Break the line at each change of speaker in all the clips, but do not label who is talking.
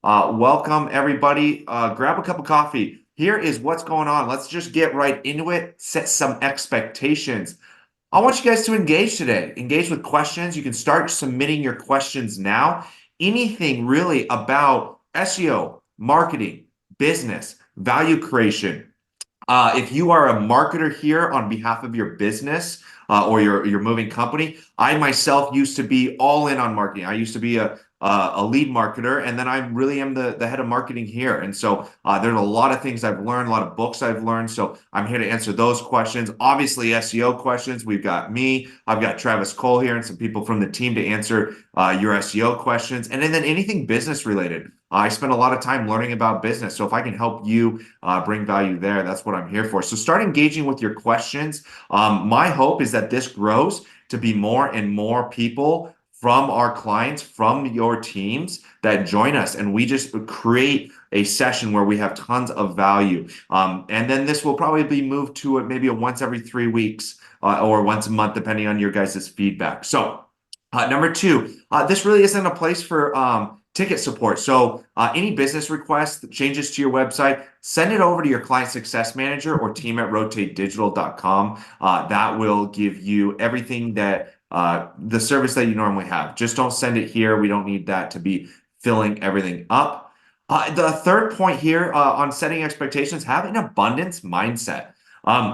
Welcome, everybody. Grab a cup of coffee. Here is what's going on. Let's just get right into it, set some expectations. I want you guys to engage today. Engage with questions. You can start submitting your questions now. Anything really about SEO, marketing, business, value creation. If you are a marketer here on behalf of your business or your moving company, I myself used to be all in on marketing. I used to be a lead marketer, and then I really am the head of marketing here. And so there's a lot of things I've learned, a lot of books I've learned. So I'm here to answer those questions. Obviously, SEO questions. We've got me. I've got Travis Cole here and some people from the team to answer your SEO questions. And then anything business related. I spend a lot of time learning about business. So if I can help you bring value there, that's what I'm here for. So start engaging with your questions. My hope is that this grows to be more and more people from our clients, from your teams that join us. And we just create a session where we have tons of value. And then this will probably be moved to maybe a once every 3 weeks or once a month, depending on your guys' feedback. So number two, this really isn't a place for ticket support. So any business requests, changes to your website, send it over to your client success manager or team at rotatedigital.com. That will give you everything that the service that you normally have. Just don't send it here. We don't need that to be filling everything up. The third point here on setting expectations, have an abundance mindset.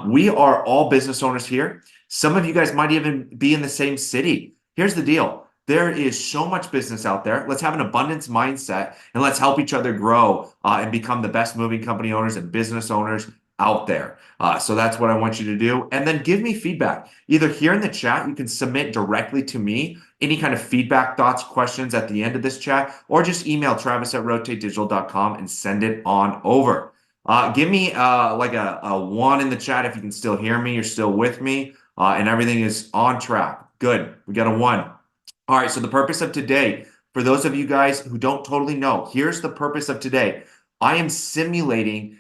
We are all business owners here. Some of you guys might even be in the same city. Here's the deal. There is so much business out there. Let's have an abundance mindset and let's help each other grow and become the best moving company owners and business owners out there. So that's what I want you to do. And then give me feedback. Either here in the chat, you can submit directly to me any kind of feedback, thoughts, questions at the end of this chat, or just email Travis at rotatedigital.com and send it on over. Give me like a 1 in the chat if you can still hear me, you're still with me, and everything is on track. Good. We got a 1. All right, so the purpose of today, for those of you guys who don't totally know, here's the purpose of today. I am simulating,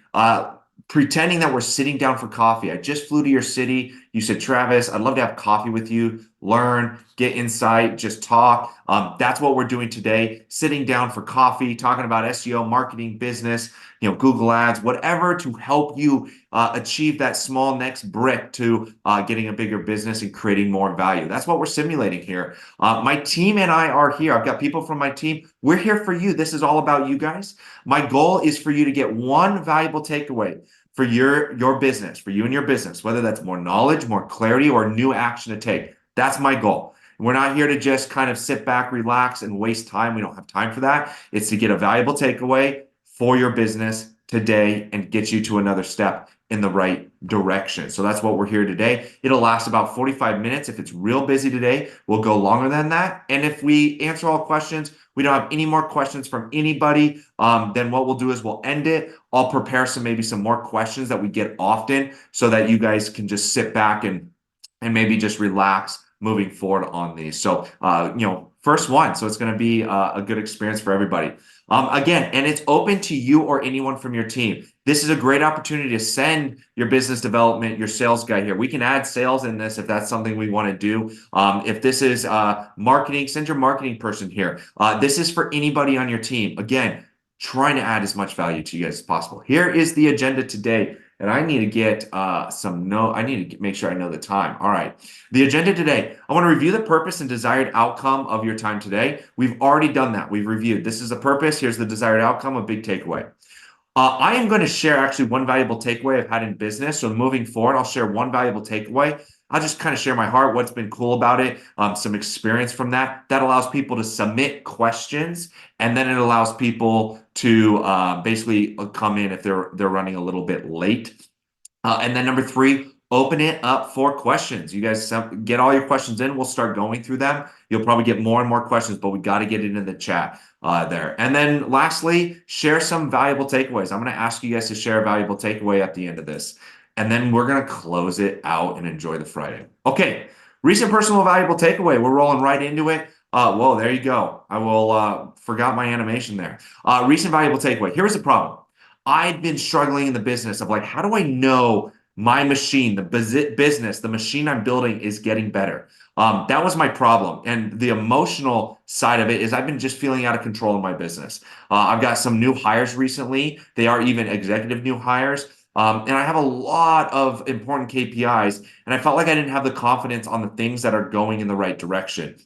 pretending that we're sitting down for coffee. I just flew to your city. You said, Travis, I'd love to have coffee with you, learn, get insight, just talk. That's what we're doing today, sitting down for coffee, talking about SEO, marketing, business, Google Ads, whatever to help you achieve that small next brick to getting a bigger business and creating more value. That's what we're simulating here. My team and I are here. I've got people from my team. We're here for you. This is all about you guys. My goal is for you to get one valuable takeaway for your business, for you and your business, whether that's more knowledge, more clarity, or new action to take. That's my goal. We're not here to just kind of sit back, relax, and waste time. We don't have time for that. It's to get a valuable takeaway for your business today and get you to another step in the right direction. So that's what we're here today. It'll last about 45 minutes. If it's real busy today, we'll go longer than that. And if we answer all questions, we don't have any more questions from anybody, then what we'll do is we'll end it. I'll prepare maybe some more questions that we get often so that you guys can just sit back and maybe just relax moving forward on these. So, first one. So it's going to be a good experience for everybody. Again, and it's open to you or anyone from your team. This is a great opportunity to send your business development, your sales guy here. We can add sales in this if that's something we want to do. If this is marketing, send your marketing person here. This is for anybody on your team. Again, trying to add as much value to you guys as possible. Here is the agenda today. And I need to get I need to make sure I know the time. All right. The agenda today, I want to review the purpose and desired outcome of your time today. We've already done that. We've reviewed. This is the purpose. Here's the desired outcome, a big takeaway. I am going to share actually one valuable takeaway I've had in business. So moving forward, I'll share one valuable takeaway. I'll just kind of share my heart, what's been cool about it, some experience from that. That allows people to submit questions, and then it allows people to basically come in if they're running a little bit late. And then number 3, open it up for questions. You guys get all your questions in. We'll start going through them. You'll probably get more and more questions, but we got to get it in the chat there. And then lastly, share some valuable takeaways. I'm going to ask you guys to share a valuable takeaway at the end of this. And then we're going to close it out and enjoy the Friday. Okay, recent personal valuable takeaway. We're rolling right into it. Whoa, there you go. I will forgot my animation there. Recent valuable takeaway. Here's the problem. I've been struggling in the business of like, how do I know my machine, the business, the machine I'm building is getting better. That was my problem. And the emotional side of it is I've been just feeling out of control in my business. I've got some new hires recently. They are even executive new hires. And I have a lot of important KPIs, and I felt like I didn't have the confidence on the things that are going in the right direction.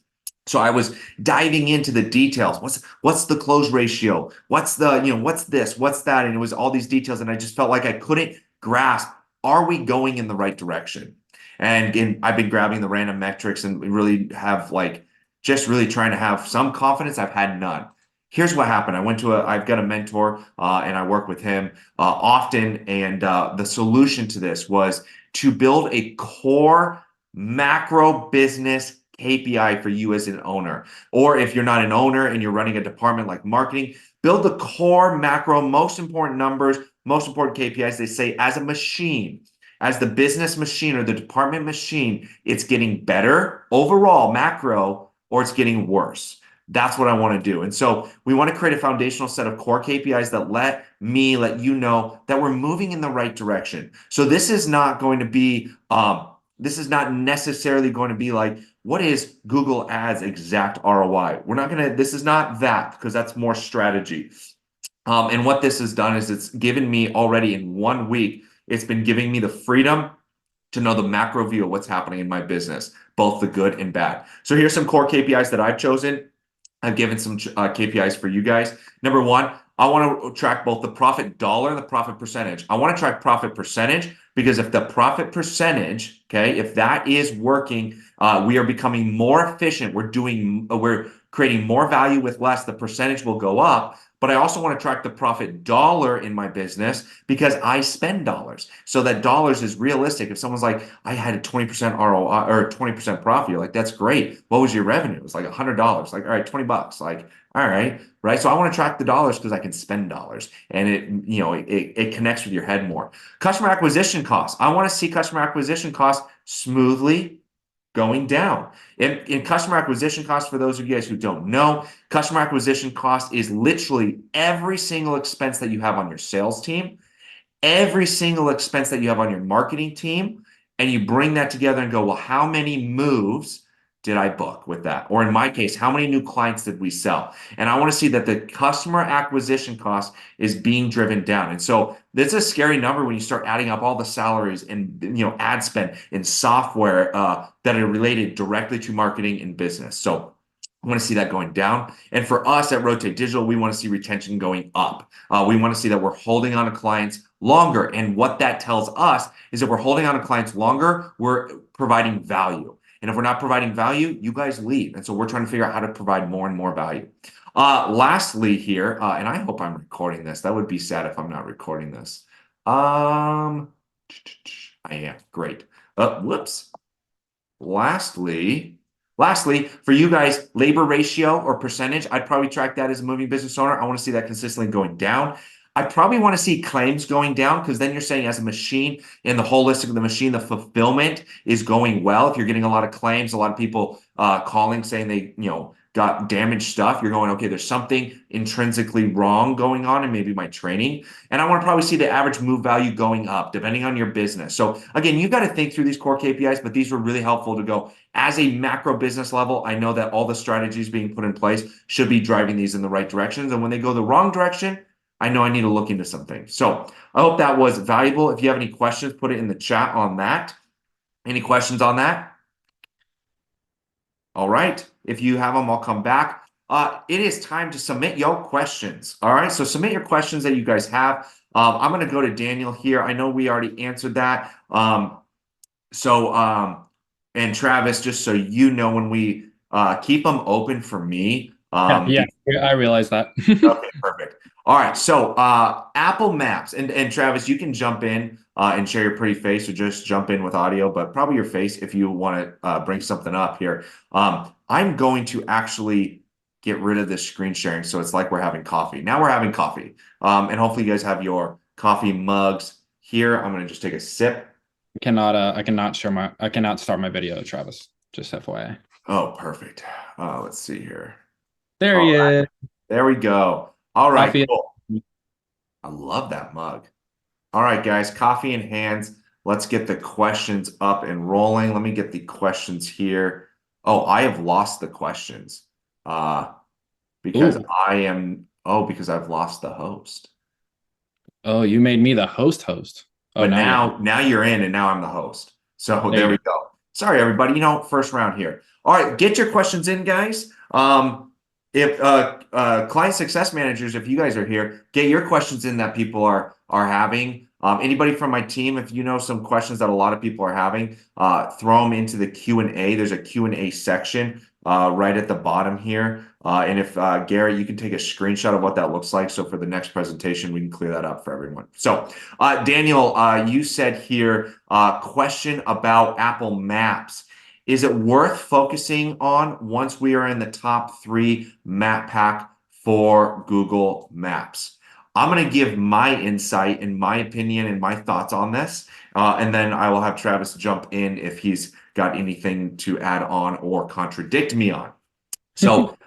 So I was diving into the details. What's the close ratio? What's the, what's this? What's that? And it was all these details, and I just felt like I couldn't grasp, are we going in the right direction? And I've been grabbing the random metrics and really have like just really trying to have some confidence. I've had none. Here's what happened. I've got a mentor, and I work with him often. And the solution to this was to build a core macro business KPI for you as an owner. Or if you're not an owner and you're running a department like marketing, build the core macro, most important numbers, most important KPIs. They say as a machine, as the business machine or the department machine, it's getting better overall macro, or it's getting worse. That's what I want to do. And so we want to create a foundational set of core KPIs that let you know that we're moving in the right direction. So this is not going to be, this is not necessarily going to be like, what is Google Ads exact ROI? This is not that, because that's more strategy. And what this has done is it's given me already in 1 week, it's been giving me the freedom to know the macro view of what's happening in my business, both the good and bad. So here's some core KPIs that I've chosen. I've given some KPIs for you guys. Number one, I want to track both the profit dollar and the profit percentage. I want to track profit percentage because if the profit percentage, okay, if that is working, we are becoming more efficient. We're creating more value with less. The percentage will go up. But I also want to track the profit dollar in my business because I spend dollars. So that dollars is realistic. If someone's like, I had a 20% ROI or 20% profit, you're like, that's great. What was your revenue? It was like $100. Like, all right, $20. Like, all right, right. So I want to track the dollars because I can spend dollars, and it connects with your head more. Customer acquisition costs. I want to see customer acquisition costs smoothly going down. In customer acquisition costs, for those of you guys who don't know, customer acquisition cost is literally every single expense that you have on your sales team, every single expense that you have on your marketing team, and you bring that together and go, well, how many moves did I book with that? Or in my case, how many new clients did we sell? And I want to see that the customer acquisition cost is being driven down. And so this is a scary number when you start adding up all the salaries and ad spend in software that are related directly to marketing and business. So I want to see that going down. And for us at Rotate Digital, we want to see retention going up. We want to see that we're holding on to clients longer. And what that tells us is that we're holding on to clients longer, we're providing value. And if we're not providing value, you guys leave. And so we're trying to figure out how to provide more and more value. Lastly here, and I hope I'm recording this. That would be sad if I'm not recording this. I am. Great. Whoops. Lastly, for you guys, labor ratio or percentage, I'd probably track that as a moving business owner. I want to see that consistently going down. I probably want to see claims going down because then you're saying as a machine, in the holistic of the machine, the fulfillment is going well. If you're getting a lot of claims, a lot of people calling saying they, got damaged stuff, you're going, okay, there's something intrinsically wrong going on in maybe my training. And I want to probably see the average move value going up depending on your business. So again, you got to think through these core KPIs, but these were really helpful to go as a macro business level. I know that all the strategies being put in place should be driving these in the right directions. And when they go the wrong direction, I know I need to look into something. So I hope that was valuable. If you have any questions, put it in the chat on that. Any questions on that? All right. If you have them, I'll come back. It is time to submit your questions. All right. So submit your questions that you guys have. I'm going to go to Daniel here. I know we already answered that. And Travis, just so you know, when we keep them open for me.
Yeah, I realize that.
Okay, perfect. All right. So Apple Maps and Travis, you can jump in and share your pretty face or just jump in with audio, but probably your face if you want to bring something up here. I'm going to actually get rid of this screen sharing. So it's like we're having coffee. Now we're having coffee. And hopefully you guys have your coffee mugs here. I'm going to just take a sip.
I cannot start my video, Travis. Just FYI.
Oh, perfect. Let's see here.
There
All
he
right.
is.
There we go. All right,
Coffee.
cool. I love that mug. All right, guys, coffee in hands. Let's get the questions up and rolling. Let me get the questions here. Oh, I have lost the questions. Because
Ooh.
because I've lost the host.
Oh, you made me the host. Oh,
But
now you're
now you're in and now I'm the host. So
there
there
you
we
go.
go. Sorry, everybody. First round here. All right, get your questions in, guys. If client success managers, if you guys are here, get your questions in that people are having. Anybody from my team, if you know some questions that a lot of people are having, throw them into the Q&A. There's a Q&A section right at the bottom here. And if Gary, you can take a screenshot of what that looks like. So for the next presentation, we can clear that up for everyone. So Daniel, you said here, question about Apple Maps. Is it worth focusing on once we are in the top 3 map pack for Google Maps? I'm going to give my insight and my opinion and my thoughts on this. And then I will have Travis jump in if he's got anything to add on or contradict me on. So,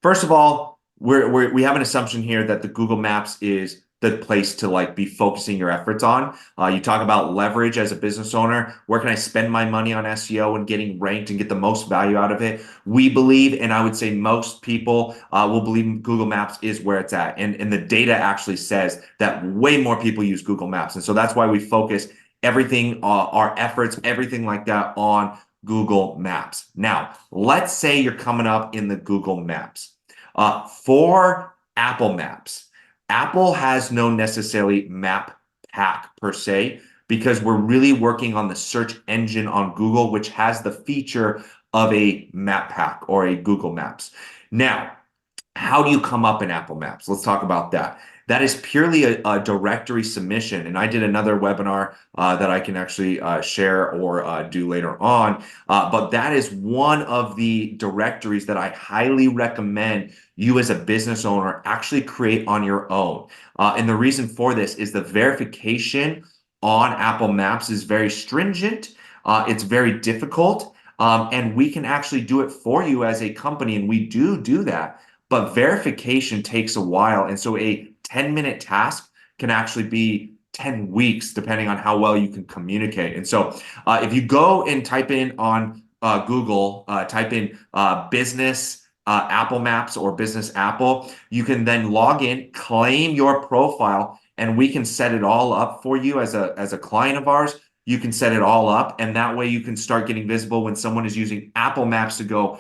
first of all, we have an assumption here that the Google Maps is the place to like be focusing your efforts on. You talk about leverage as a business owner. Where can I spend my money on SEO and getting ranked and get the most value out of it? We believe, and I would say most people will believe Google Maps is where it's at. And the data actually says that way more people use Google Maps. And so that's why we focus everything, our efforts, everything like that on Google Maps. Now, let's say you're coming up in the Google Maps. For Apple Maps, Apple has no necessarily map pack per se, because we're really working on the search engine on Google, which has the feature of a map pack or a Google Maps. Now, how do you come up in Apple Maps? Let's talk about that. That is purely a directory submission. And I did another webinar that I can actually share or do later on. But that is one of the directories that I highly recommend you as a business owner actually create on your own. And the reason for this is the verification on Apple Maps is very stringent. It's very difficult. And we can actually do it for you as a company. And we do that. But verification takes a while. And so a 10-minute task can actually be 10 weeks, depending on how well you can communicate. And so if you go and type in on Google, type in business Apple Maps or business Apple, you can then log in, claim your profile, and we can set it all up for you as a client of ours. You can set it all up, and that way you can start getting visible when someone is using Apple Maps to go,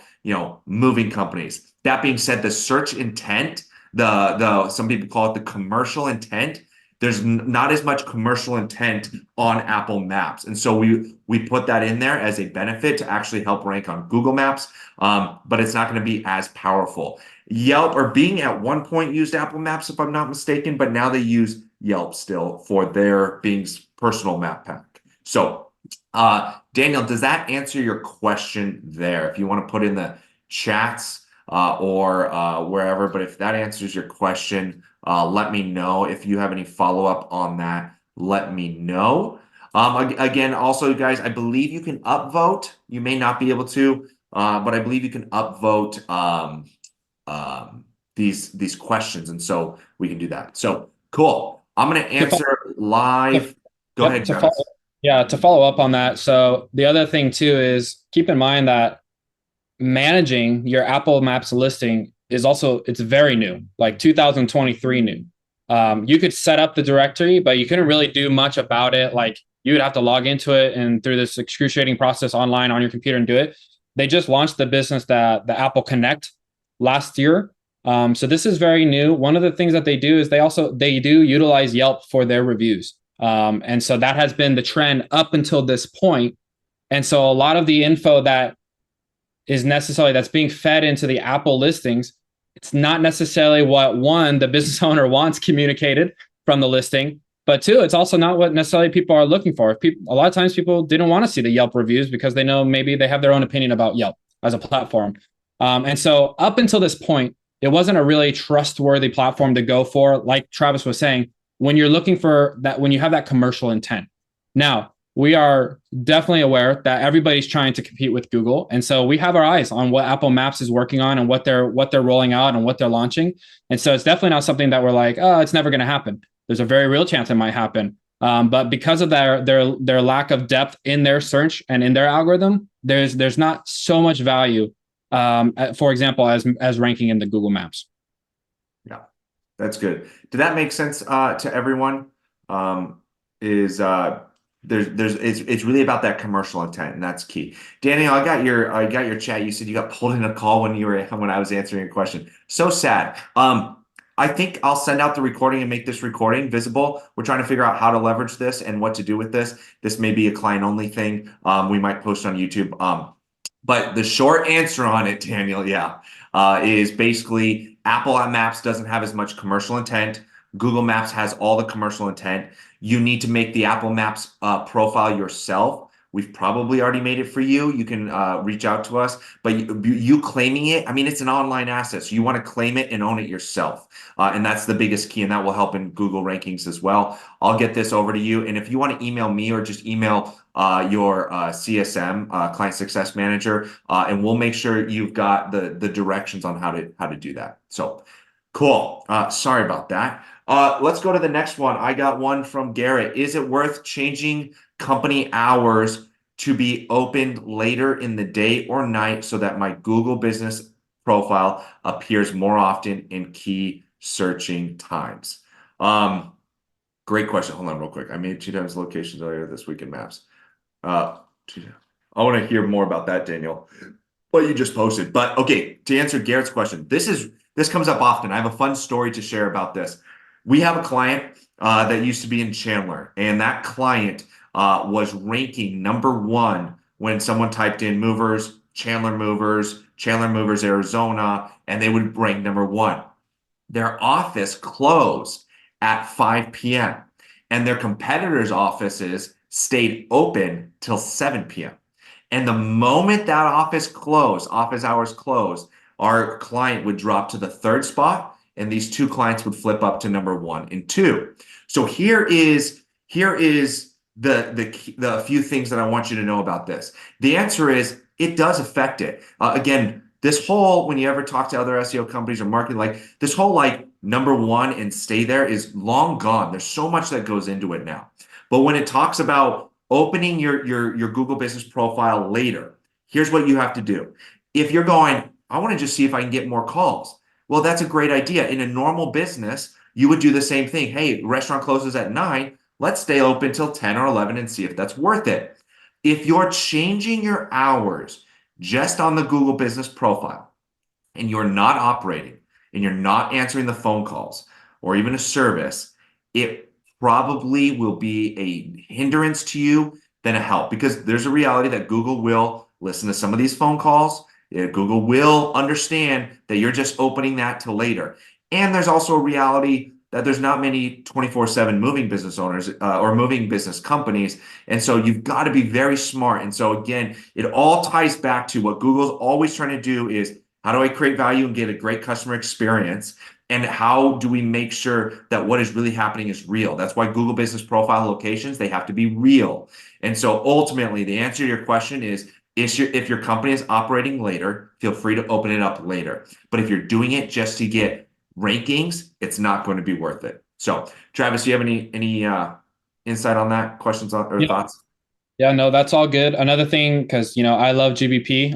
moving companies. That being said, the search intent, some people call it the commercial intent. There's not as much commercial intent on Apple Maps, and so we put that in there as a benefit to actually help rank on Google Maps, but it's not going to be as powerful. Yelp or Bing at one point used Apple Maps, if I'm not mistaken, but now they use Yelp still for their Bing's personal map pack. So, Daniel, does that answer your question there? If you want to put in the chats or wherever, but if that answers your question, let me know. If you have any follow-up on that, let me know. Again, also, guys, I believe you can upvote. You may not be able to, but I believe you can upvote these questions, and so we can do that. So, cool. I'm going to answer live. Go ahead, Travis.
To follow up on that. So the other thing too is keep in mind that managing your Apple Maps listing it's very new, like 2023 new. You could set up the directory, but you couldn't really do much about it. Like you would have to log into it and through this excruciating process online on your computer and do it. They just launched the the Apple Connect last year. So this is very new. One of the things that they do is they do utilize Yelp for their reviews. And so that has been the trend up until this point. And so a lot of the info that is necessarily that's being fed into the Apple listings, it's not necessarily what one, the business owner wants communicated from the listing, but two, it's also not what necessarily people are looking for. A lot of times people didn't want to see the Yelp reviews because they know maybe they have their own opinion about Yelp as a platform. And so up until this point, it wasn't a really trustworthy platform to go for, like Travis was saying, when you're looking for that, when you have that commercial intent. Now, we are definitely aware that everybody's trying to compete with Google. And so we have our eyes on what Apple Maps is working on and what they're rolling out and what they're launching. And so it's definitely not something that we're like, oh, it's never going to happen. There's a very real chance it might happen. But because of their lack of depth in their search and in their algorithm, there's not so much value, for example, as ranking in the Google Maps.
Yeah, that's good. Did that make sense to everyone? Is there's it's really about that commercial intent, and that's key. Daniel, I got your chat. You said you got pulled in a call when I was answering your question. So sad. I think I'll send out the recording and make this recording visible. We're trying to figure out how to leverage this and what to do with this. This may be a client only thing. We might post on YouTube. But the short answer on it, Daniel, yeah, is basically Apple Maps doesn't have as much commercial intent. Google Maps has all the commercial intent. You need to make the Apple Maps profile yourself. We've probably already made it for you. You can reach out to us, but you claiming it, I mean, it's an online asset. So you want to claim it and own it yourself. And that's the biggest key, and that will help in Google rankings as well. I'll get this over to you. And if you want to email me or just email your CSM, Client Success Manager, and we'll make sure you've got the directions on how to do that. So cool. Sorry about that. Let's go to the next one. I got one from Garrett. Is it worth changing company hours to be opened later in the day or night so that my Google business profile appears more often in key searching times? Great question. Hold on real quick. I made 2 times locations earlier this week in Maps. I want to hear more about that, Daniel, what you just posted. But okay, to answer Garrett's question, this comes up often. I have a fun story to share about this. We have a client that used to be in Chandler, and that client was ranking #1 when someone typed in movers, Chandler movers, Arizona, and they would rank #1. Their office closed at 5 p.m. and their competitors' offices stayed open till 7 p.m. And the moment that office hours closed, our client would drop to the 3rd spot, and these 2 clients would flip up to #1 and 2. So here is the few things that I want you to know about this. The answer is it does affect it. Again, this whole, when you ever talk to other SEO companies or marketing, like this whole like #1 and stay there is long gone. There's so much that goes into it now. But when it talks about opening your Google business profile later, here's what you have to do. If you're going, I want to just see if I can get more calls. Well, that's a great idea. In a normal business, you would do the same thing. Hey, restaurant closes at 9. Let's stay open till 10 or 11 and see if that's worth it. If you're changing your hours just on the Google business profile and you're not operating and you're not answering the phone calls or even a service, it probably will be a hindrance to you than a help, because there's a reality that Google will listen to some of these phone calls. Google will understand that you're just opening that till later. And there's also a reality that there's not many 24/7 moving business owners or moving business companies. And so you've got to be very smart. And so again, it all ties back to what Google's always trying to do is, how do I create value and get a great customer experience? And how do we make sure that what is really happening is real? That's why Google business profile locations, they have to be real. And so ultimately, the answer to your question is, if your company is operating later, feel free to open it up later. But if you're doing it just to get rankings, it's not going to be worth it. So, Travis, do you have any insight on that? Questions or thoughts?
Yeah, no, that's all good. Another thing, because I love GBP.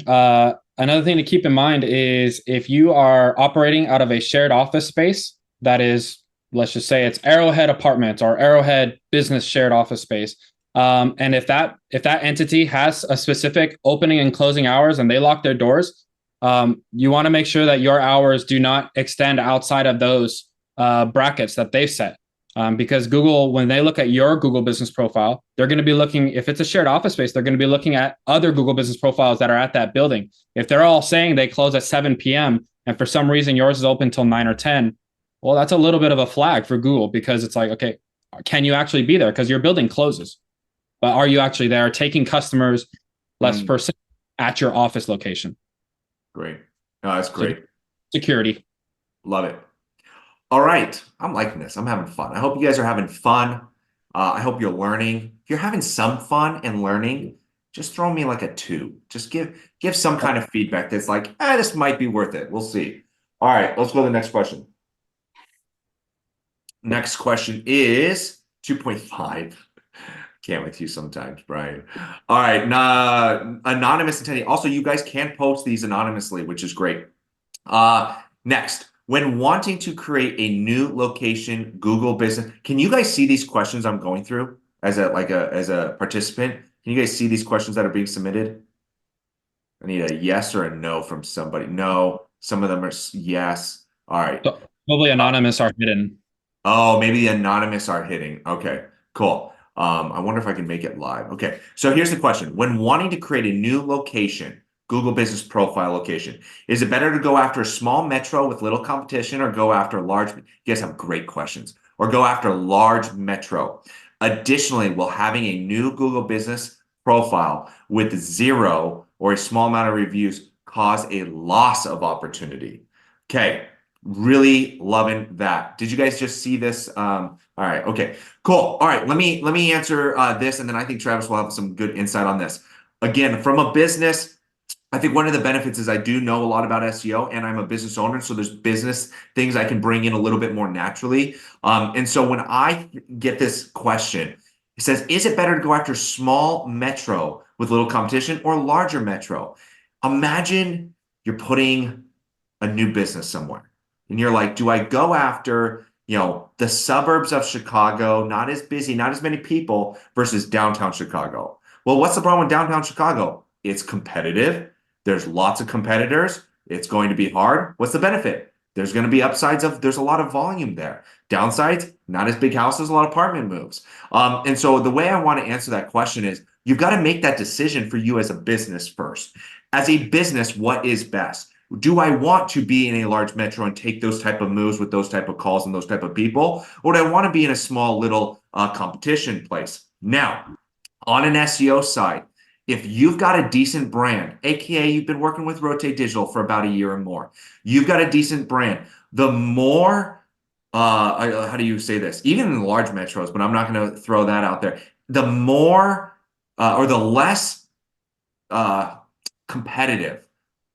Another thing to keep in mind is if you are operating out of a shared office space that is, let's just say it's Arrowhead Apartments or Arrowhead Business shared office space. And if that entity has a specific opening and closing hours and they lock their doors, you want to make sure that your hours do not extend outside of those brackets that they've set. Because Google, when they look at your Google business profile, they're going to be looking, if it's a shared office space, they're going to be looking at other Google business profiles that are at that building. If they're all saying they close at 7 p.m. and for some reason yours is open till 9 or 10, well, that's a little bit of a flag for Google, because it's like, okay, can you actually be there? Because your building closes. But are you actually there taking customers less percent at your office location?
Great. No, that's great.
Security.
Love it. All right. I'm liking this. I'm having fun. I hope you guys are having fun. I hope you're learning. If you're having some fun and learning, just throw me like a 2. Just give some kind of feedback that's like, this might be worth it. We'll see. All right. Let's go to the next question. Next question is, 2.5. Can't with you sometimes, Brian. All right. Anonymous attendee. Also, you guys can post these anonymously, which is great. Next, when wanting to create a new location, Google business, can you guys see these questions I'm going through as a participant? Can you guys see these questions that are being submitted? I need a yes or a no from somebody. No, some of them are yes. All right.
So probably anonymous are hidden.
Oh, maybe the anonymous are hitting. Okay, cool. I wonder if I can make it live. Okay, so here's the question. When wanting to create a new location, Google Business Profile location, is it better to go after a small metro with little competition or go after a large? You guys have great questions. Or go after a large metro. Additionally, will having a new Google Business Profile with zero or a small amount of reviews cause a loss of opportunity? Okay. Really loving that. Did you guys just see this? All right. Okay, cool. All right. Let me answer this, and then I think Travis will have some good insight on this. Again, from a business, I think one of the benefits is I do know a lot about SEO, and I'm a business owner, so there's business things I can bring in a little bit more naturally. And so when I get this question, it says, is it better to go after small metro with little competition or larger metro? Imagine you're putting a new business somewhere. And you're like, do I go after, the suburbs of Chicago, not as busy, not as many people, versus downtown Chicago? Well, what's the problem with downtown Chicago? It's competitive. There's lots of competitors. It's going to be hard. What's the benefit? There's going to be upsides of there's a lot of volume there. Downsides, not as big houses, a lot of apartment moves. And so the way I want to answer that question is you've got to make that decision for you as a business first. As a business, what is best? Do I want to be in a large metro and take those type of moves with those type of calls and those type of people? Or do I want to be in a small little competition place? Now, on an SEO side, if you've got a decent brand, aka you've been working with Rotate Digital for about a year or more, you've got a decent brand, the more, how do you say this? Even in the large metros, but I'm not going to throw that out there. The more or the less competitive,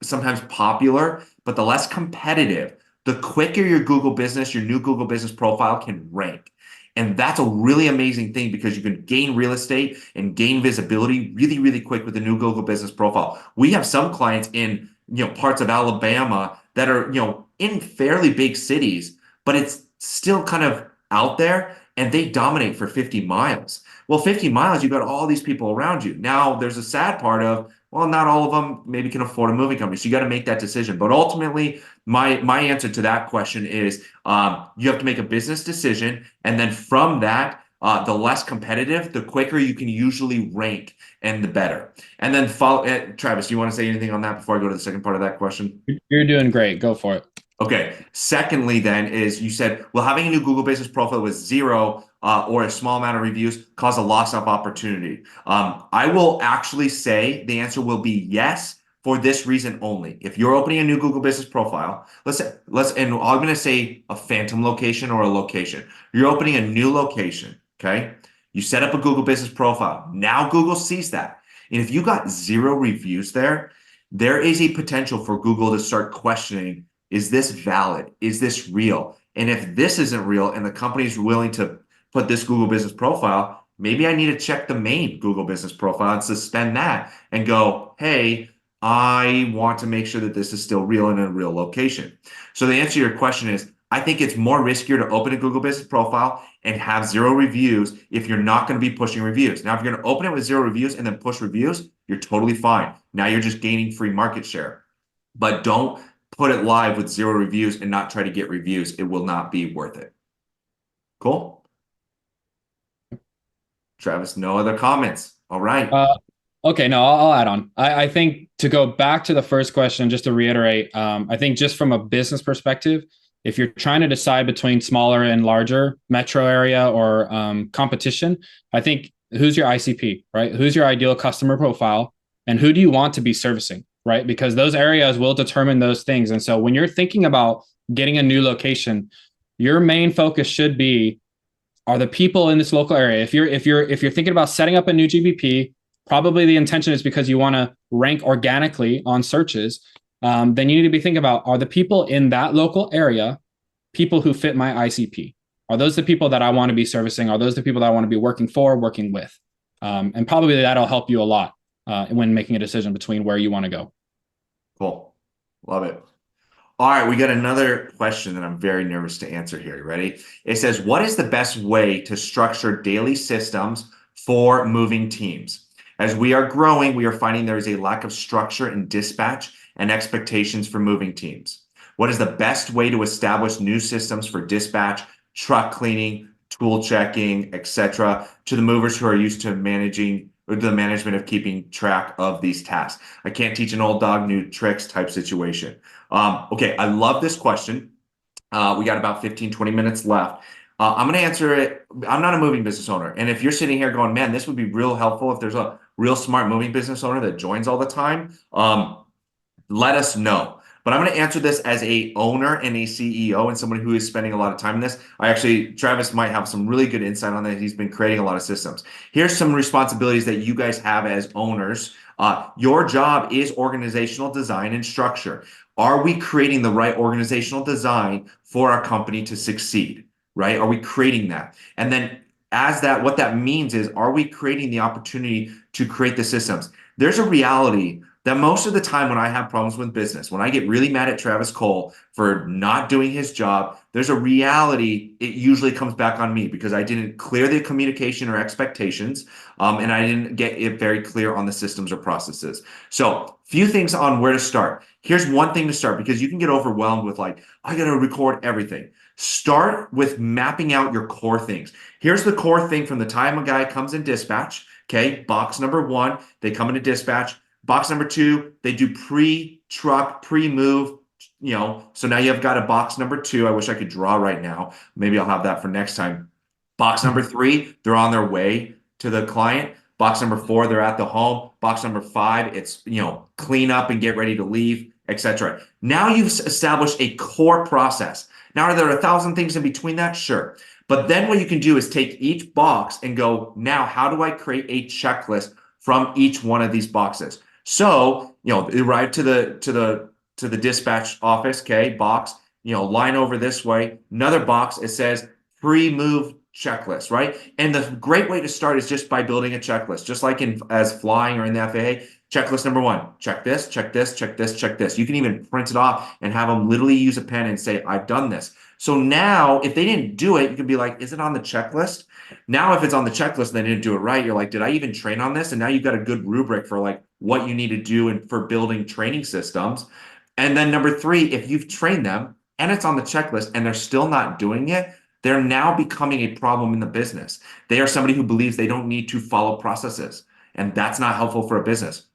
sometimes popular, but the less competitive, the quicker your Google business, your new Google business profile can rank. And that's a really amazing thing because you can gain real estate and gain visibility really, really quick with the new Google business profile. We have some clients in, parts of Alabama that are, in fairly big cities, but it's still kind of out there and they dominate for 50 miles. Well, 50 miles, you've got all these people around you. Now there's a sad part of, well, not all of them maybe can afford a moving company. So you got to make that decision. But ultimately, my answer to that question is you have to make a business decision. And then from that, the less competitive, the quicker you can usually rank and the better. And then Travis, you want to say anything on that before I go to the second part of that question?
You're doing great. Go for it.
Okay. Secondly, then is you said, well, having a new Google business profile with zero or a small amount of reviews cause a loss of opportunity. I will actually say the answer will be yes for this reason only. If you're opening a new Google business profile, and I'm going to say a phantom location or a location. You're opening a new location. Okay. You set up a Google business profile. Now Google sees that. And if you got zero reviews there is a potential for Google to start questioning, is this valid? Is this real? And if this isn't real and the company's willing to put this Google business profile, maybe I need to check the main Google business profile and suspend that and go, hey, I want to make sure that this is still real and in a real location. So the answer to your question is, I think it's more riskier to open a Google business profile and have zero reviews if you're not going to be pushing reviews. Now, if you're going to open it with zero reviews and then push reviews, you're totally fine. Now you're just gaining free market share. But don't put it live with zero reviews and not try to get reviews. It will not be worth it. Cool? Travis, no other comments. All right.
Okay, no, I'll add on. I think to go back to the first question, just to reiterate, I think just from a business perspective, if you're trying to decide between smaller and larger metro area or competition, I think who's your ICP, right? Who's your ideal customer profile and who do you want to be servicing, right? Because those areas will determine those things. And so when you're thinking about getting a new location, your main focus should be, are the people in this local area? If you're thinking about setting up a new GBP, probably the intention is because you want to rank organically on searches. Then you need to be thinking about, are the people in that local area people who fit my ICP? Are those the people that I want to be servicing? Are those the people that I want to be working for, working with? And probably that'll help you a lot when making a decision between where you want to go.
Cool. Love it. All right, we got another question that I'm very nervous to answer here. You ready? It says, what is the best way to structure daily systems for moving teams? As we are growing, we are finding there is a lack of structure in dispatch and expectations for moving teams. What is the best way to establish new systems for dispatch, truck cleaning, tool checking, etc., to the movers who are used to managing or the management of keeping track of these tasks? I can't teach an old dog new tricks type situation. Okay, I love this question. We got about 15, 20 minutes left. I'm going to answer it. I'm not a moving business owner. And if you're sitting here going, man, this would be real helpful if there's a real smart moving business owner that joins all the time, let us know. But I'm going to answer this as a owner and a CEO and someone who is spending a lot of time in this. Travis might have some really good insight on that. He's been creating a lot of systems. Here's some responsibilities that you guys have as owners. Your job is organizational design and structure. Are we creating the right organizational design for our company to succeed, right? Are we creating that? And then what that means is, are we creating the opportunity to create the systems? There's a reality that most of the time when I have problems with business, when I get really mad at Travis Cole for not doing his job, there's a reality, it usually comes back on me because I didn't clear the communication or expectations, and I didn't get it very clear on the systems or processes. So few things on where to start. Here's one thing to start, because you can get overwhelmed with like, I got to record everything. Start with mapping out your core things. Here's the core thing from the time a guy comes in dispatch. Okay, box number 1, they come into dispatch. Box number 2, they do pre-truck, pre-move, so now you've got a box number 2. I wish I could draw right now. Maybe I'll have that for next time. Box number 3, they're on their way to the client. Box number 4, they're at the home. Box number 5, it's, clean up and get ready to leave, etc. Now you've established a core process. Now, are there 1,000 things in between that? Sure. But then what you can do is take each box and go, now, how do I create a checklist from each one of these boxes? So, you arrive to the dispatch office, okay, box, line over this way, another box, it says pre-move checklist, right? And the great way to start is just by building a checklist, just like as flying or in the FAA. Checklist number 1, check this, check this, check this, check this. You can even print it off and have them literally use a pen and say, I've done this. So now if they didn't do it, you can be like, is it on the checklist? Now, if it's on the checklist and they didn't do it right, you're like, did I even train on this? And now you've got a good rubric for like what you need to do and for building training systems. And then number 3, if you've trained them and it's on the checklist and they're still not doing it, they're now becoming a problem in the business. They are somebody who believes they don't need to follow processes, and that's not helpful for a business.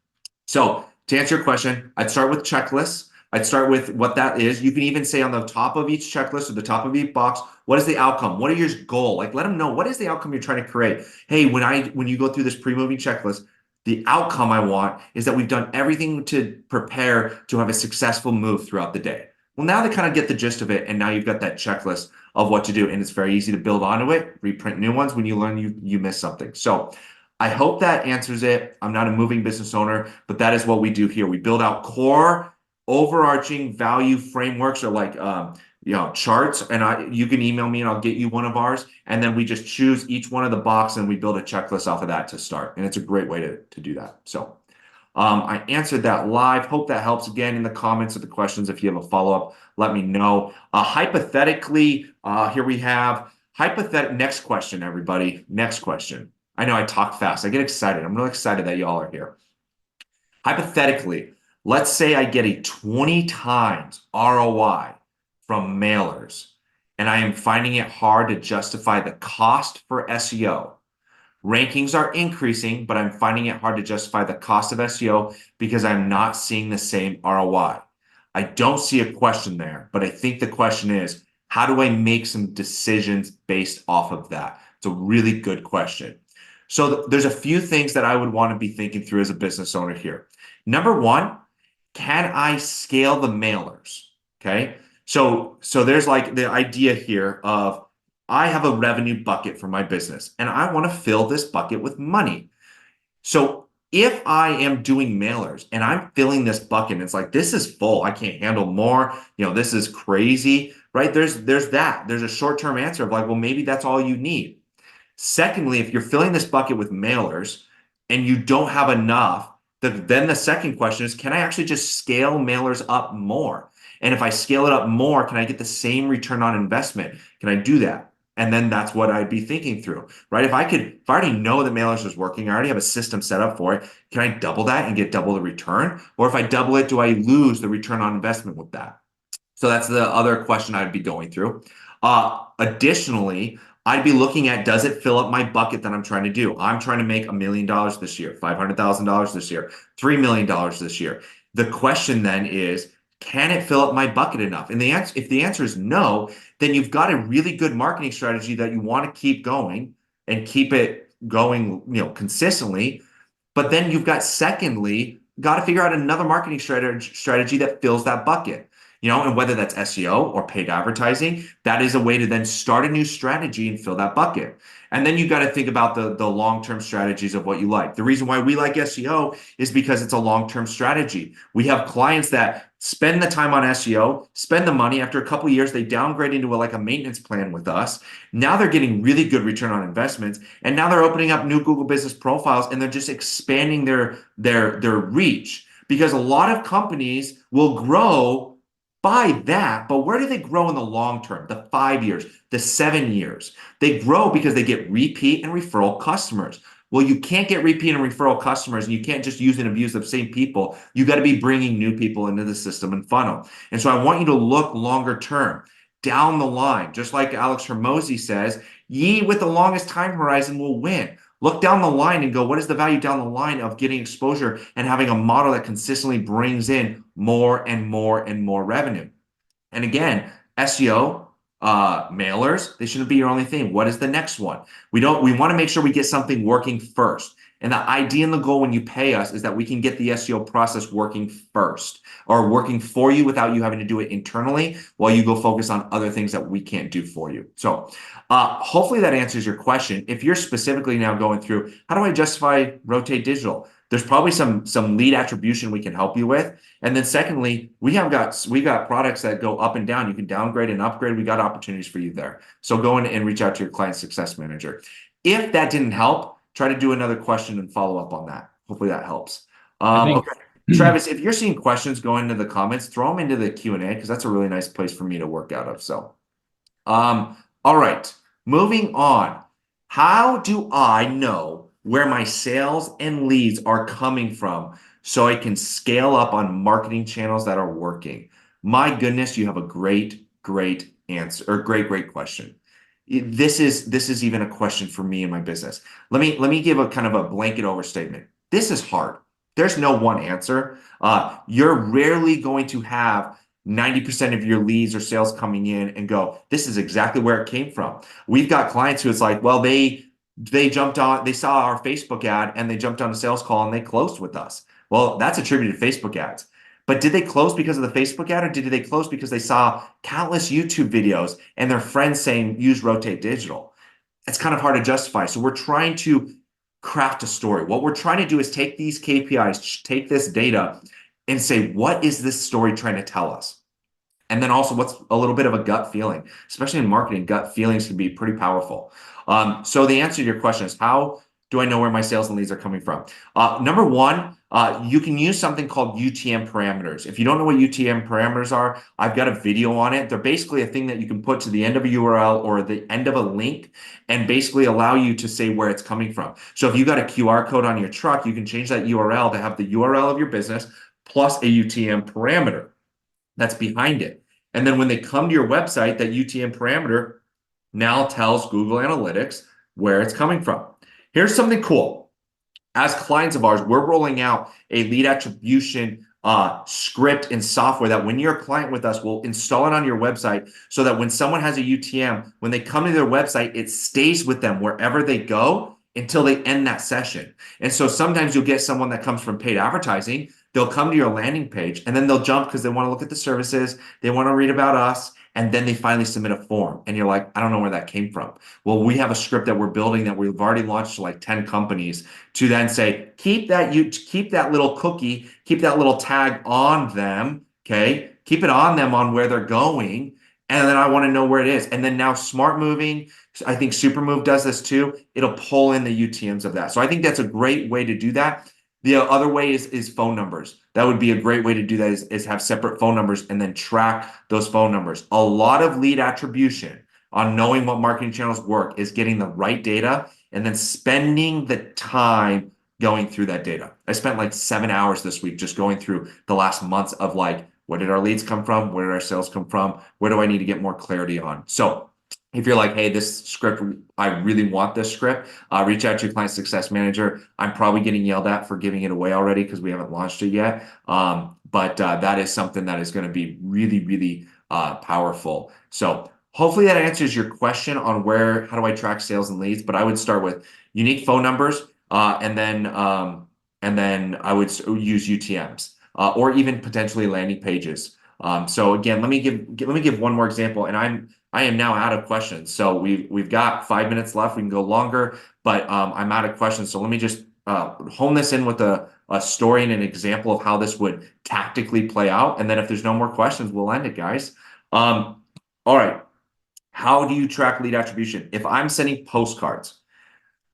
So to answer your question, I'd start with checklists. I'd start with what that is. You can even say on the top of each checklist or the top of each box, what is the outcome? What are your goal? Like, let them know, what is the outcome you're trying to create? Hey, when you go through this pre-moving checklist, the outcome I want is that we've done everything to prepare to have a successful move throughout the day. Well, now they kind of get the gist of it, and now you've got that checklist of what to do, and it's very easy to build onto it, reprint new ones when you learn you miss something. So I hope that answers it. I'm not a moving business owner, but that is what we do here. We build out core overarching value frameworks, or like charts, and you can email me and I'll get you one of ours, and then we just choose each one of the box and we build a checklist off of that to start, and it's a great way to do that. So I answered that live. Hope that helps. Again, in the comments or the questions, if you have a follow-up, let me know. Hypothetically, here we have next question, everybody. Next question. I know I talk fast. I get excited. I'm really excited that y'all are here. Hypothetically, let's say I get a 20 times ROI from mailers, and I am finding it hard to justify the cost for SEO. Rankings are increasing, but I'm finding it hard to justify the cost of SEO because I'm not seeing the same ROI. I don't see a question there, but I think the question is, how do I make some decisions based off of that? It's a really good question. So there's a few things that I would want to be thinking through as a business owner here. Number 1, can I scale the mailers? Okay. So there's like the idea here of, I have a revenue bucket for my business and I want to fill this bucket with money. So if I am doing mailers and I'm filling this bucket and it's like, this is full, I can't handle more, this is crazy, right? There's that. There's a short-term answer of like, well, maybe that's all you need. Secondly, if you're filling this bucket with mailers and you don't have enough, then the second question is, can I actually just scale mailers up more? And if I scale it up more, can I get the same return on investment? Can I do that? And then that's what I'd be thinking through, right? If I already know that mailers is working, I already have a system set up for it. Can I double that and get double the return? Or if I double it, do I lose the return on investment with that? So that's the other question I'd be going through. Additionally, I'd be looking at, does it fill up my bucket that I'm trying to do? I'm trying to make $1 million this year, $500,000 this year, $3 million this year. The question then is, can it fill up my bucket enough? And if the answer is no, then you've got a really good marketing strategy that you want to keep going and keep it going, consistently. But then you've got, secondly, got to figure out another marketing strategy that fills that bucket. And whether that's SEO or paid advertising, that is a way to then start a new strategy and fill that bucket. And then you got to think about the long-term strategies of what you like. The reason why we like SEO is because it's a long-term strategy. We have clients that spend the time on SEO, spend the money. After a couple of years, they downgrade into a maintenance plan with us. Now they're getting really good return on investments, and now they're opening up new Google Business profiles, and they're just expanding their reach, because a lot of companies will grow by that, but where do they grow in the long term? The 5 years, the 7 years. They grow because they get repeat and referral customers. Well, you can't get repeat and referral customers, and you can't just use and abuse the same people. You got to be bringing new people into the system and funnel. And so I want you to look longer term, down the line. Just like Alex Hormozy says, ye with the longest time horizon will win. Look down the line and go, what is the value down the line of getting exposure and having a model that consistently brings in more and more and more revenue? And again, SEO, mailers, they shouldn't be your only thing. What is the next one? We want to make sure we get something working first. And the idea and the goal when you pay us is that we can get the SEO process working first, or working for you without you having to do it internally while you go focus on other things that we can't do for you. So hopefully that answers your question. If you're specifically now going through, how do I justify Rotate Digital? There's probably some lead attribution we can help you with. And then secondly, we got products that go up and down. You can downgrade and upgrade. We got opportunities for you there. So go in and reach out to your client success manager. If that didn't help, try to do another question and follow up on that. Hopefully that helps. Okay. Travis, if you're seeing questions go into the comments, throw them into the Q&A, because that's a really nice place for me to work out of. So, all right, moving on. How do I know where my sales and leads are coming from so I can scale up on marketing channels that are working? My goodness, you have a great answer, or great question. This is even a question for me in my business. Let me give a kind of a blanket overstatement. This is hard. There's no one answer. You're rarely going to have 90% of your leads or sales coming in and go, this is exactly where it came from. We've got clients who it's like, well, they saw our Facebook ad and they jumped on a sales call and they closed with us. Well, that's attributed to Facebook ads. But did they close because of the Facebook ad, or did they close because they saw countless YouTube videos and their friends saying, use Rotate Digital? It's kind of hard to justify. So we're trying to craft a story. What we're trying to do is take these KPIs, take this data, and say, what is this story trying to tell us? And then also, what's a little bit of a gut feeling? Especially in marketing, gut feelings can be pretty powerful. So the answer to your question is, how do I know where my sales and leads are coming from? Number one, you can use something called UTM parameters. If you don't know what UTM parameters are, I've got a video on it. They're basically a thing that you can put to the end of a URL or the end of a link and basically allow you to say where it's coming from. So if you got a QR code on your truck, you can change that URL to have the URL of your business plus a UTM parameter that's behind it. And then when they come to your website, that UTM parameter now tells Google Analytics where it's coming from. Here's something cool. As clients of ours, we're rolling out a lead attribution script and software that when you're a client with us, we'll install it on your website so that when someone has a UTM, when they come to their website, it stays with them wherever they go until they end that session. And so sometimes you'll get someone that comes from paid advertising. They'll come to your landing page and then they'll jump because they want to look at the services. They want to read about us. And then they finally submit a form. And you're like, I don't know where that came from. Well, we have a script that we're building that we've already launched to like 10 companies to then say, keep that little cookie, keep that little tag on them. Okay. Keep it on them on where they're going. And then I want to know where it is. And then now smart moving, I think Supermove does this too. It'll pull in the UTMs of that. So I think that's a great way to do that. The other way is phone numbers. That would be a great way to do that is have separate phone numbers and then track those phone numbers. A lot of lead attribution on knowing what marketing channels work is getting the right data and then spending the time going through that data. I spent like 7 hours this week just going through the last months of like, where did our leads come from? Where did our sales come from? Where do I need to get more clarity on? So if you're like, hey, this script, I really want this script, reach out to your client success manager. I'm probably getting yelled at for giving it away already because we haven't launched it yet. But that is something that is going to be really, really powerful. So hopefully that answers your question on how do I track sales and leads? But I would start with unique phone numbers, and then I would use UTMs, or even potentially landing pages. So again, let me give one more example, and I am now out of questions. So we've got 5 minutes left. We can go longer, but I'm out of questions. So let me just hone this in with a story and an example of how this would tactically play out. And then if there's no more questions, we'll end it, guys. All right. How do you track lead attribution? If I'm sending postcards,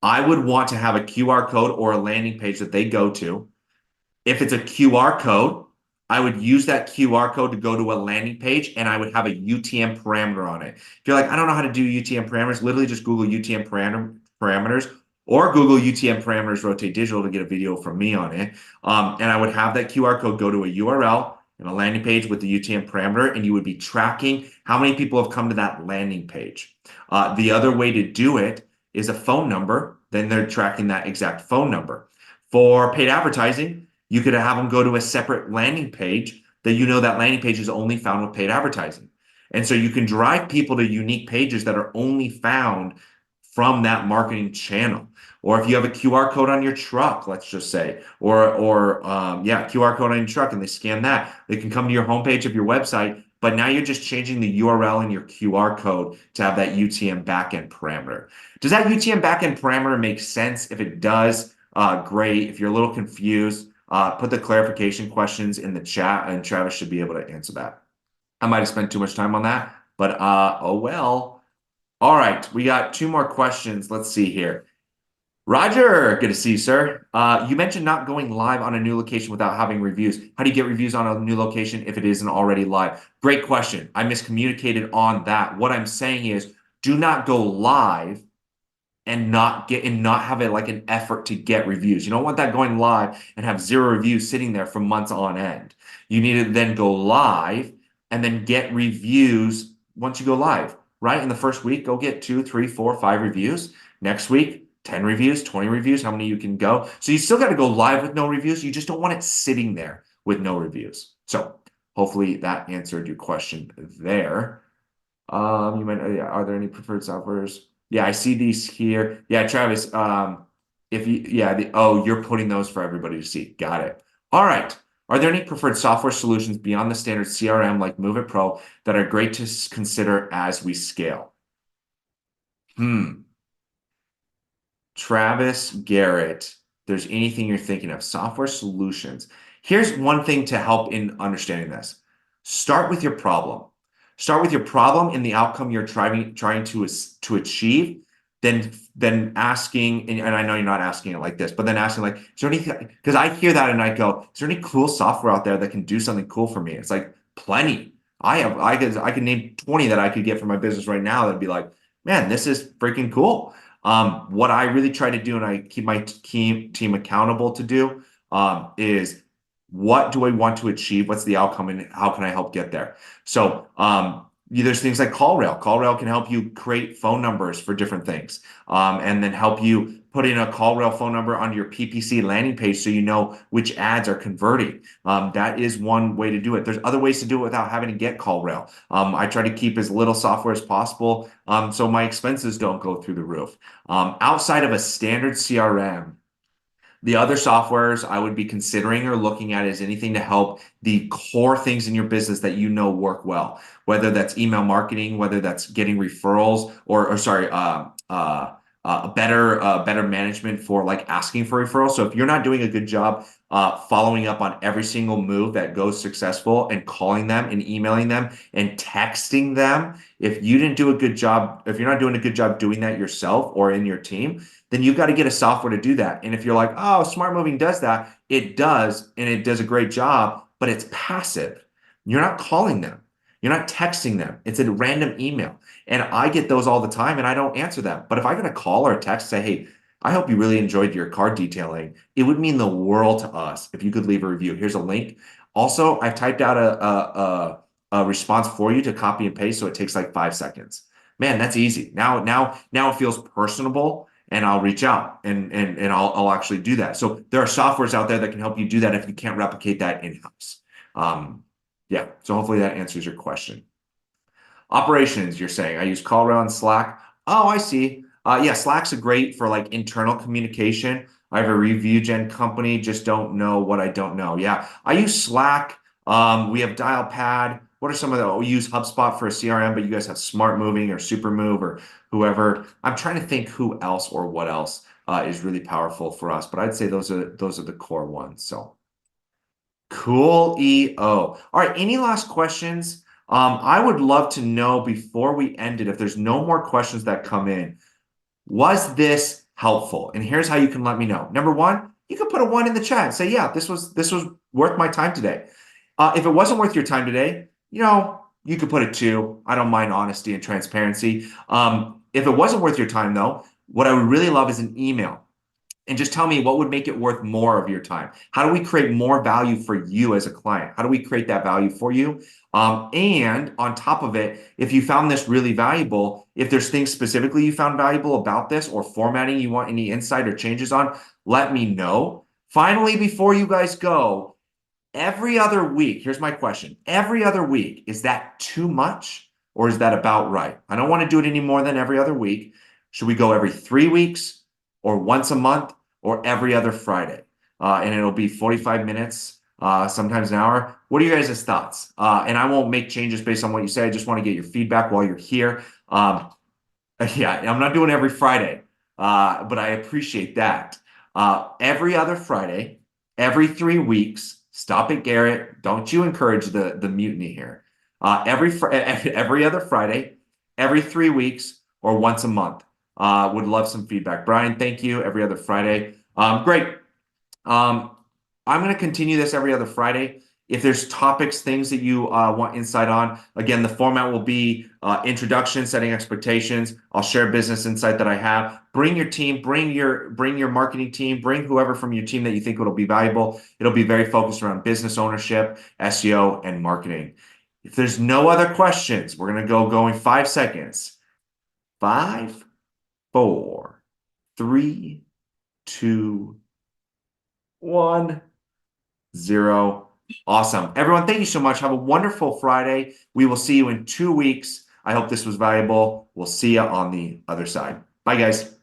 I would want to have a QR code or a landing page that they go to. If it's a QR code, I would use that QR code to go to a landing page, and I would have a UTM parameter on it. If you're like, I don't know how to do UTM parameters, literally just Google UTM parameters or Google UTM parameters rotate digital to get a video from me on it. And I would have that QR code go to a URL and a landing page with the UTM parameter, and you would be tracking how many people have come to that landing page. The other way to do it is a phone number. Then they're tracking that exact phone number. For paid advertising, you could have them go to a separate landing page that that landing page is only found with paid advertising. And so you can drive people to unique pages that are only found from that marketing channel. Or if you have a QR code on your truck, let's just say, or QR code on your truck, and they scan that, they can come to your homepage of your website. But now you're just changing the URL in your QR code to have that UTM backend parameter. Does that UTM backend parameter make sense? If it does, great. If you're a little confused, put the clarification questions in the chat, and Travis should be able to answer that. I might have spent too much time on that, but oh well. All right, we got 2 more questions. Let's see here. Roger, good to see you, sir. You mentioned not going live on a new location without having reviews. How do you get reviews on a new location if it isn't already live? Great question. I miscommunicated on that. What I'm saying is, do not go live and not have it like an effort to get reviews. You don't want that going live and have 0 reviews sitting there for months on end. You need to then go live and then get reviews once you go live, right? In the first week, go get 2, 3, 4, 5 reviews. Next week, 10 reviews, 20 reviews, how many you can go. So you still got to go live with no reviews. You just don't want it sitting there with no reviews. So hopefully that answered your question there. You might, are there any preferred softwares? Yeah, I see these here. Yeah, Travis, if you, yeah, you're putting those for everybody to see. Got it. All right. Are there any preferred software solutions beyond the standard CRM like MoverPro that are great to consider as we scale? Travis Garrett, there's anything you're thinking of, software solutions. Here's one thing to help in understanding this. Start with your problem. Start with your problem and the outcome you're trying to achieve. Then asking, and I know you're not asking it like this, but then asking like, is there anything? Because I hear that and I go, is there any cool software out there that can do something cool for me? It's like plenty. I could name 20 that I could get for my business right now that'd be like, man, this is freaking cool. What I really try to do, and I keep my team accountable to do, is what do I want to achieve? What's the outcome, and how can I help get there? So there's things like CallRail. CallRail can help you create phone numbers for different things, and then help you put in a CallRail phone number on your PPC landing page so you know which ads are converting. That is one way to do it. There's other ways to do it without having to get CallRail. I try to keep as little software as possible, so my expenses don't go through the roof. Outside of a standard CRM, the other softwares I would be considering or looking at is anything to help the core things in your business that you know work well, whether that's email marketing, whether that's getting referrals, or better management for like asking for referrals. So if you're not doing a good job following up on every single move that goes successful and calling them and emailing them and texting them, if you didn't do a good job, if you're not doing a good job doing that yourself or in your team, then you've got to get a software to do that. And if you're like, oh, Smart Moving does that, it does, and it does a great job, but it's passive. You're not calling them. You're not texting them. It's a random email. And I get those all the time and I don't answer them. But if I get a call or a text, say, hey, I hope you really enjoyed your car detailing. It would mean the world to us if you could leave a review. Here's a link. Also, I've typed out a response for you to copy and paste, so it takes like 5 seconds. Man, that's easy. Now it feels personable, and I'll reach out and I'll actually do that. So there are softwares out there that can help you do that if you can't replicate that in-house. Yeah, so hopefully that answers your question. Operations, you're saying. I use Colorado and Slack. Oh, I see. Yeah, Slack's a great for like internal communication. I have a review gen company, just don't know what I don't know. Yeah, I use Slack. We have Dialpad. What are some of the, we use HubSpot for a CRM, but you guys have Smart Moving or Supermove or whoever. I'm trying to think who else or what else is really powerful for us, but I'd say those are the core ones. So cool EO. All right, any last questions? I would love to know before we end it, if there's no more questions that come in, was this helpful? And here's how you can let me know. Number one, you can put a 1 in the chat and say, yeah, this was worth my time today. If it wasn't worth your time today, you could put a 2. I don't mind honesty and transparency. If it wasn't worth your time though, what I would really love is an email. And just tell me what would make it worth more of your time. How do we create more value for you as a client? How do we create that value for you? And on top of it, if you found this really valuable, if there's things specifically you found valuable about this or formatting you want any insight or changes on, let me know. Finally, before you guys go, every other week, here's my question. Every other week, is that too much or is that about right? I don't want to do it any more than every other week. Should we go every 3 weeks or once a month or every other Friday? And it'll be 45 minutes, sometimes an hour. What are you guys' thoughts? And I won't make changes based on what you say. I just want to get your feedback while you're here. Yeah, I'm not doing every Friday, but I appreciate that. Every other Friday, every 3 weeks. Stop it, Garrett. Don't you encourage the mutiny here. Every other Friday, every 3 weeks, or once a month. Would love some feedback. Brian, thank you. Every other Friday. Great. I'm going to continue this every other Friday. If there's topics, things that you want insight on, again, the format will be introduction, setting expectations. I'll share business insight that I have. Bring your team, bring your marketing team, bring whoever from your team that you think it'll be valuable. It'll be very focused around business ownership, SEO, and marketing. If there's no other questions, we're going to go in 5 seconds. 5, 4, 3, 2, 1, 0. Awesome. Everyone, thank you so much. Have a wonderful Friday. We will see you in 2 weeks. I hope this was valuable. We'll see you on the other side. Bye, guys.